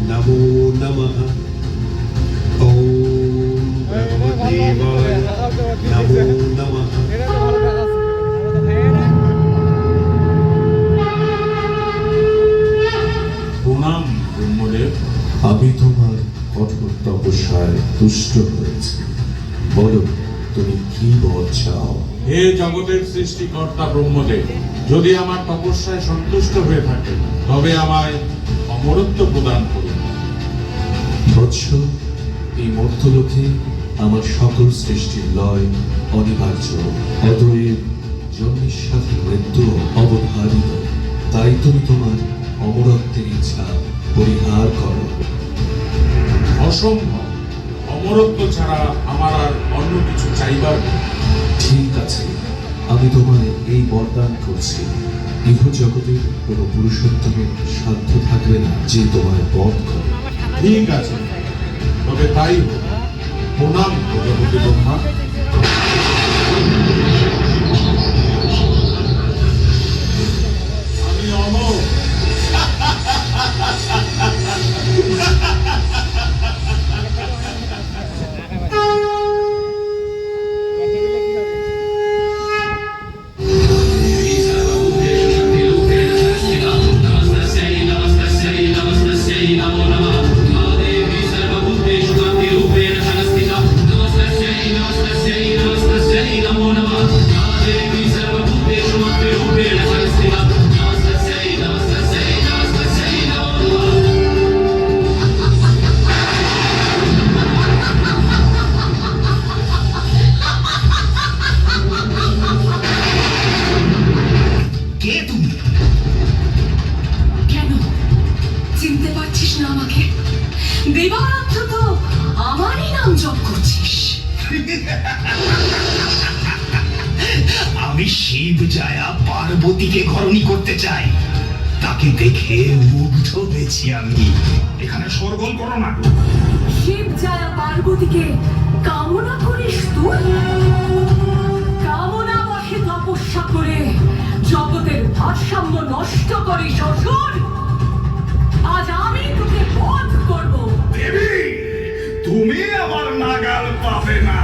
নমো নমঃ। ওম ভগবদেবায় নমো নমঃ। প্রণাম ব্রহ্মদেব। আমি তোমার কঠোর তপস্যায় তুষ্ট হয়েছি। বলো, তুমি কি বর চাও? হে জগতের সৃষ্টিকর্তা ব্রহ্মদেব, যদি আমার তপস্যায় সন্তুষ্ট হয়ে থাকে তবে আমায় অমরত্ব প্রদান করুন। বৎস, এই মর্তলোকে আমার সকল সৃষ্টির লয় অনিবার্য, অতএব জন্মের সাথে মৃত্যু অবধারিত। তাই তুমি তোমার অমরত্বের ইচ্ছা পরিহার করো। অসম্ভব, অমরত্ব ছাড়া আমার আর অন্য কিছু চাইবার নেই। ঠিক আছে, আমি তোমায় এই বরদান করছি। ইহ জগতের কোনো পুরুষোত্তমের সাধ্য থাকবে না যে তোমায় বধ করে। ঠিক আছে, তবে তাই হোক। প্রণাম প্রজাপতি ব্রহ্মা। আমি অমর। কে তুমি? কেন চিনতে পারছিস না আমাকে? দিবারাত্র তো আমারই নাম জপ করছিস। আমি শিব জায়া পার্বতীকে ঘরণী করতে চাই। তাকে দেখে মুগ্ধ হয়েছি আমি। এখানে শোরগোল করো না। শিব জায়া পার্বতীকে কামনা করিস তুই? কামনা বশে তপস্যা করে জগতের ভারসাম্য নষ্ট করিস অসুর। আজ আমি তোকে বধ করব। দেবী, তুমি আমার নাগাল পাবে না।